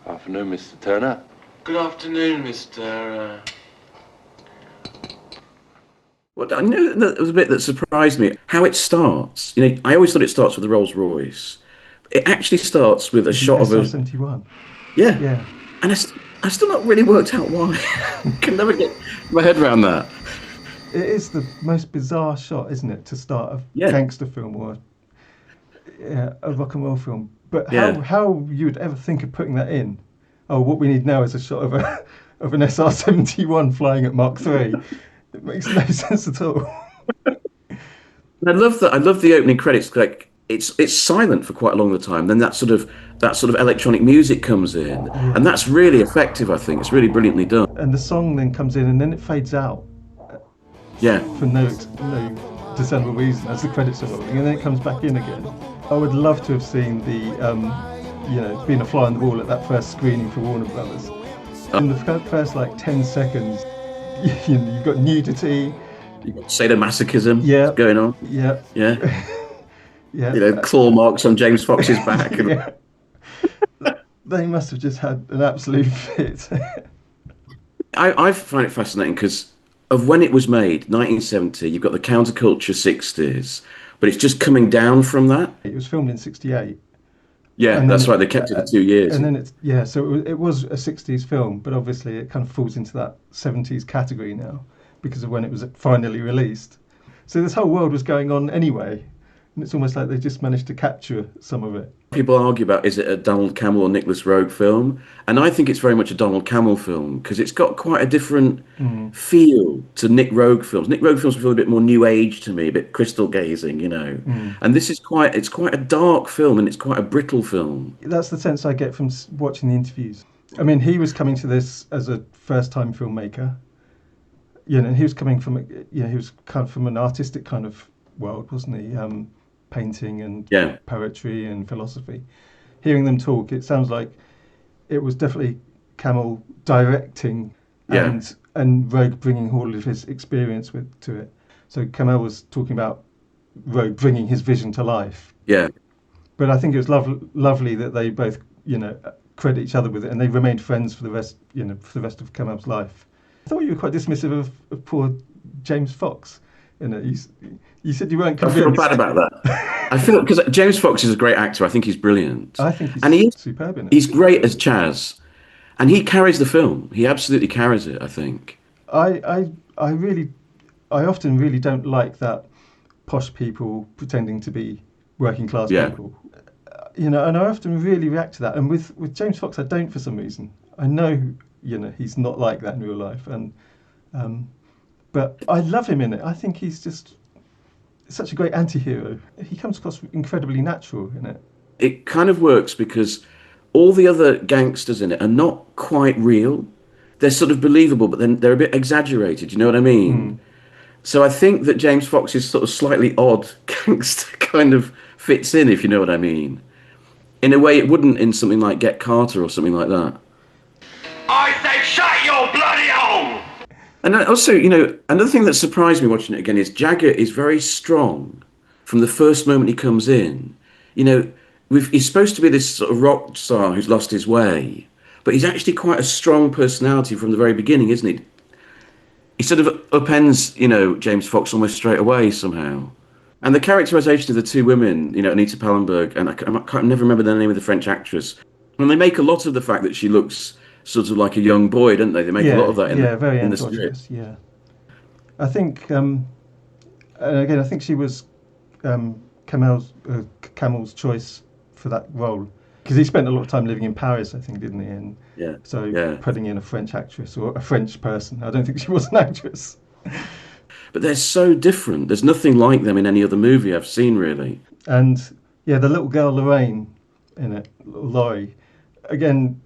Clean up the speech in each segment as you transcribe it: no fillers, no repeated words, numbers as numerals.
Afternoon, Mr. Turner. Good afternoon, Mr. Well, I know that there was a bit that surprised me. How it starts. I always thought it starts with a Rolls Royce. It actually starts with a The shot of a SR-71. yeah, Yeah. and I still not really worked out why. Can never get my head around that. It is the most bizarre shot, isn't it, to start a Yeah. gangster film or a rock and roll film. But Yeah. how you would ever think of putting that in? Oh, what we need now is a shot of of an SR-71 flying at Mach 3. It makes no sense at all. And I love that. I love the opening credits. Like it's silent for quite a long time. Then that sort of electronic music comes in, and that's really effective. I think it's really brilliantly done. And the song then comes in and then it fades out Yeah. for no discernible reason as the credits are rolling, and then it comes back in again. I would love to have seen being a fly on the wall at that first screening for Warner Brothers. In the first like 10 seconds, you've got nudity. You've got sadomasochism Yeah. going on. Yeah. Yeah. Yeah. Claw marks on James Fox's back. And Yeah. They must have just had an absolute fit. I find it fascinating because of when it was made, 1970. You've got the counterculture 60s, but it's just coming down from that. It was filmed in '68. Yeah, And that's then right. They kept it for 2 years. And then so it was a '60s film, but obviously it kind of falls into that '70s category now because of when it was finally released. So this whole world was going on anyway, and it's almost like they just managed to capture some of it. People argue about, is it a Donald Cammell or Nicolas Roeg film? And I think it's very much a Donald Cammell film because it's got quite a different feel to Nick Roeg films. Nick Roeg films feel a bit more new age to me, a bit crystal gazing, And this is quite a dark film and it's quite a brittle film. That's the sense I get from watching the interviews. I mean, he was coming to this as a first-time filmmaker, and he was coming from, he was kind of from an artistic kind of world, wasn't he? Painting and poetry and philosophy. Hearing them talk, it sounds like it was definitely Cammell directing and Roeg bringing all of his experience to it. So Cammell was talking about Roeg bringing his vision to life. Yeah. But I think it was lovely that they both, credit each other with it, and they remained friends for the rest, for the rest of Cammell's life. I thought you were quite dismissive of poor James Fox. You said you weren't convinced. I feel bad about that. I feel because James Fox is a great actor. I think he's brilliant. I think he's superb in it. He's great as Chaz, and he carries the film. He absolutely carries it. I think. I often really don't like that posh people pretending to be working class people. And I often really react to that. And with James Fox, I don't for some reason. I know, he's not like that in real life, and but I love him in it. I think he's just such a great anti-hero. He comes across incredibly natural in it. It kind of works because all the other gangsters in it are not quite real. They're sort of believable, but then they're a bit exaggerated. You know what I mean? So I think that James Fox's sort of slightly odd gangster kind of fits in, if you know what I mean. In a way it wouldn't in something like Get Carter or something like that. I said shut your bloody hole! And also, another thing that surprised me watching it again is Jagger is very strong from the first moment he comes in. He's supposed to be this sort of rock star who's lost his way, but he's actually quite a strong personality from the very beginning, isn't he? He sort of upends, James Fox almost straight away somehow. And the characterization of the two women, Anita Pallenberg, and I can't never remember the name of the French actress, and they make a lot of the fact that she looks sort of like a young boy, don't they? They make a lot of that in the script. Yeah, I think, and again, I think she was Cammell's choice for that role because he spent a lot of time living in Paris, I think, didn't he? And putting in a French actress or a French person, I don't think she was an actress. But they're so different. There's nothing like them in any other movie I've seen, really. And the little girl Lorraine in it, Laurie, again.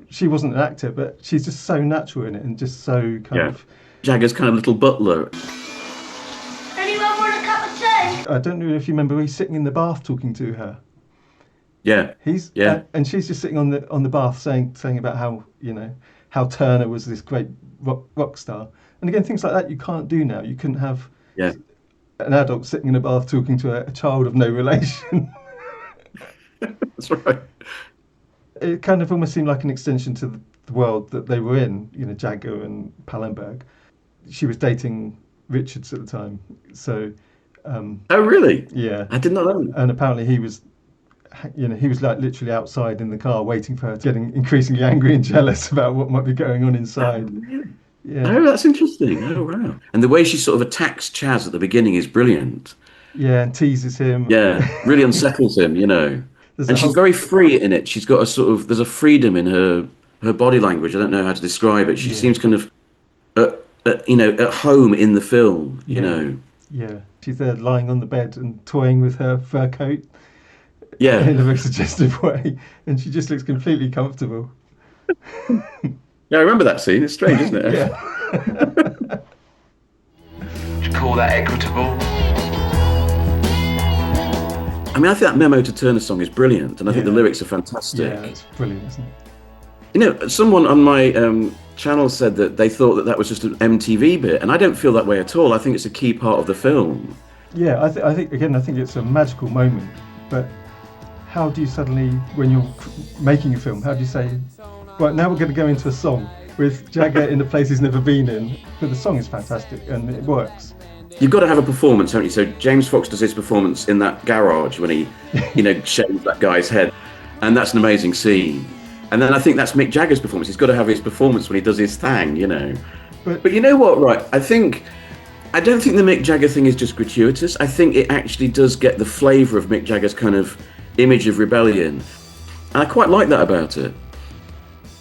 She wasn't an actor, but she's just so natural in it and just so kind of... Jagger's kind of little butler. Anyone want a cup of tea? I don't know if you remember, he's sitting in the bath talking to her. Yeah. And she's just sitting on the bath saying about how, how Turner was this great rock star. And again, things like that you can't do now. You couldn't have an adult sitting in a bath talking to a child of no relation. That's right. It kind of almost seemed like an extension to the world that they were in, Jagger and Pallenberg. She was dating Richards at the time, so... oh, really? Yeah. I did not know. And apparently he was like literally outside in the car waiting for her, getting increasingly angry and jealous about what might be going on inside. Oh, really? Yeah. Oh, that's interesting. Oh, wow. And the way she sort of attacks Chaz at the beginning is brilliant. Yeah, and teases him. Yeah, really unsettles him, There's And a she's very free in it. She's got there's a freedom in her body language. I don't know how to describe it. She seems kind of, at home in the film, Yeah, she's there lying on the bed and toying with her fur coat. Yeah. In a very suggestive way, and she just looks completely comfortable. Yeah, I remember that scene. It's strange, isn't it? Yeah. Do you call that equitable? I mean, I think that Memo to Turner song is brilliant, and I think the lyrics are fantastic. Yeah, it's brilliant, isn't it? Someone on my channel said that they thought that was just an MTV bit, and I don't feel that way at all. I think it's a key part of the film. Yeah, I think it's a magical moment, but how do you suddenly, when you're making a film, how do you say, right, now we're going to go into a song with Jagger in a place he's never been in? But the song is fantastic and it works. You've got to have a performance, haven't you? So James Fox does his performance in that garage when he, shaves that guy's head, and that's an amazing scene. And then I think that's Mick Jagger's performance. He's got to have his performance when he does his thing, But you know what, right? I don't think the Mick Jagger thing is just gratuitous. I think it actually does get the flavour of Mick Jagger's kind of image of rebellion. And I quite like that about it.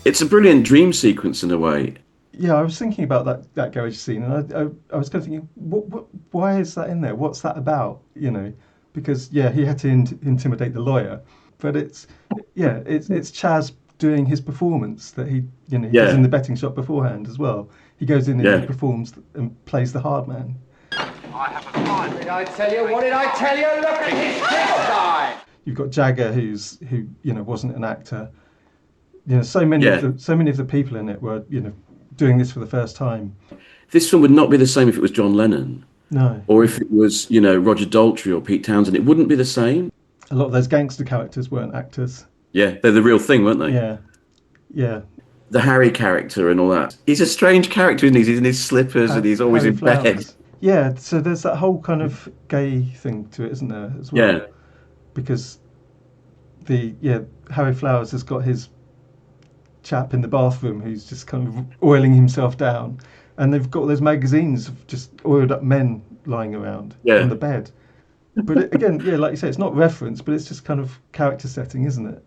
It's a brilliant dream sequence in a way. Yeah, I was thinking about that garage scene, and I was kind of thinking, why is that in there? What's that about? Because he had to intimidate the lawyer, but it's Chaz doing his performance that he does in the betting shop beforehand as well. He goes in and he performs and plays the hard man. I have a client. What did I tell you? What did I tell you? Look at his guy. You've got Jagger who wasn't an actor. So many of the people in it were doing this for the first time. This film would not be the same if it was John Lennon. No. Or if it was, Roger Daltrey or Pete Townsend. It wouldn't be the same. A lot of those gangster characters weren't actors. Yeah, they're the real thing, weren't they? Yeah. Yeah. The Harry character and all that. He's a strange character, isn't he? He's in his slippers and he's always in bed. Yeah, so there's that whole kind of gay thing to it, isn't there, as well? Yeah. Because Harry Flowers has got his chap in the bathroom who's just kind of oiling himself down, and they've got those magazines of just oiled up men lying around on the bed. But again, like you say, it's not reference, but it's just kind of character setting, isn't it?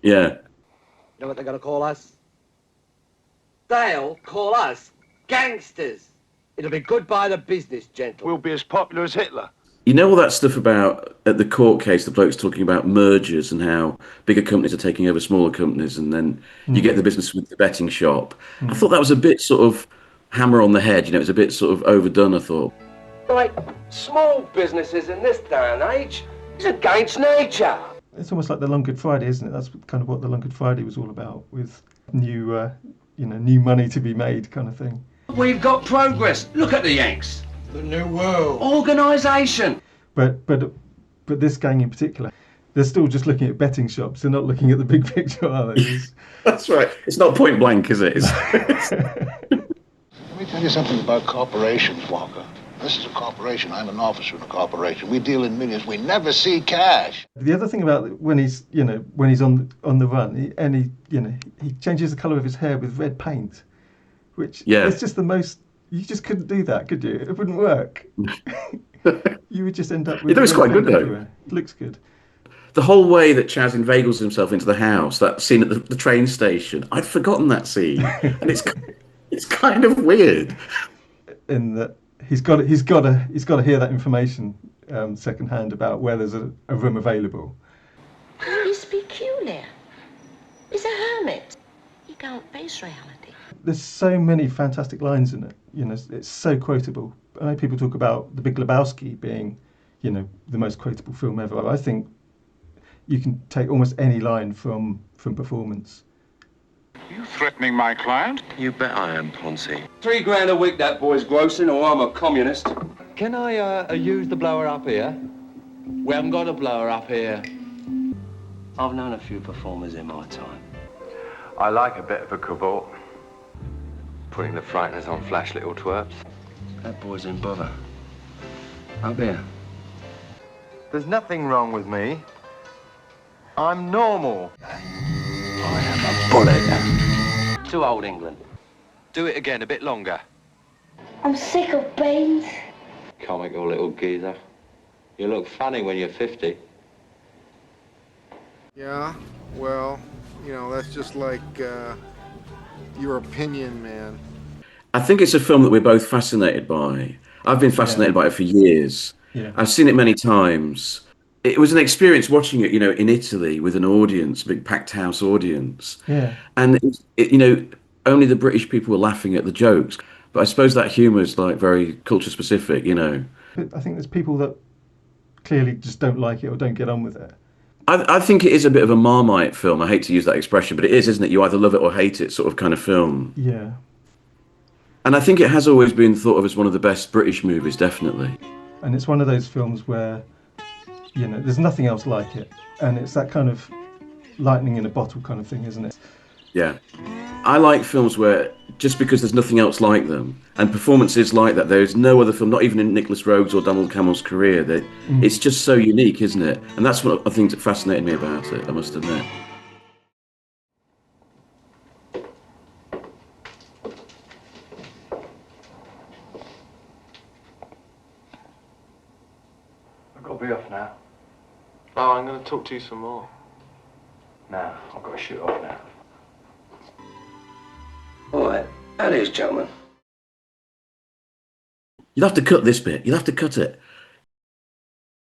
Yeah. You know what they're going to call us? They'll call us gangsters. It'll be good by the business, gentlemen. We'll be as popular as Hitler. You know all that stuff about, at the court case, the bloke's talking about mergers and how bigger companies are taking over smaller companies, and then you get the business with the betting shop. I thought that was a bit sort of hammer on the head, it was a bit sort of overdone, I thought. Like, small businesses in this day and age is against nature. It's almost like the Long Good Friday, isn't it? That's kind of what the Long Good Friday was all about, with new money to be made kind of thing. We've got progress. Look at the Yanks. The new world. Organisation. But this gang in particular, they're still just looking at betting shops. They're not looking at the big picture, are they? That's right. It's not point blank, is it? Let me tell you something about corporations, Walker. This is a corporation. I'm an officer in a corporation. We deal in millions. We never see cash. The other thing about when he's on the run, he changes the colour of his hair with red paint, which is just the most. You just couldn't do that, could you? It wouldn't work. You would just end up with. It looks quite good though. It looks good. The whole way that Chaz inveigles himself into the house, that scene at the train station, I'd forgotten that scene, and it's kind of weird. In that he's got to hear that information secondhand about where there's a room available. He's peculiar. He's a hermit. He can't face reality. There's so many fantastic lines in it. It's so quotable. I know people talk about The Big Lebowski being, the most quotable film ever. I think you can take almost any line from Performance. You threatening my client? You bet I am, Ponzi. $3 grand a week that boy's grossing, or I'm a communist. Can I use the blower up here? We haven't got a blower up here. I've known a few performers in my time. I like a bit of a cavort. Putting the frighteners on flash little twerps. That boy's in bother. Up here. There's nothing wrong with me. I'm normal. I am a bullet. To old England. Do it again, a bit longer. I'm sick of brains. Comical little geezer. You look funny when you're 50. Yeah, well, you know, that's just like your opinion, man. I think it's a film that we're both fascinated by. I've been fascinated by it for years. Yeah. I've seen it many times. It was an experience watching it, in Italy with an audience, a big packed house audience. Yeah. And, only the British people were laughing at the jokes. But I suppose that humour is like very culture specific, But I think there's people that clearly just don't like it or don't get on with it. I think it is a bit of a Marmite film. I hate to use that expression, but it is, isn't it? You either love it or hate it sort of kind of film. Yeah. And I think it has always been thought of as one of the best British movies, definitely. And it's one of those films where, there's nothing else like it. And it's that kind of lightning in a bottle kind of thing, isn't it? Yeah. I like films where, just because there's nothing else like them, and performances like that, there's no other film, not even in Nicolas Roeg's or Donald Cammell's career, that it's just so unique, isn't it? And that's one of the things that fascinated me about it, I must admit. I've got to be off now. Oh, I'm going to talk to you some more. No, I've got to shoot off now. All right, that is, gentlemen. You'll have to cut this bit. You'll have to cut it.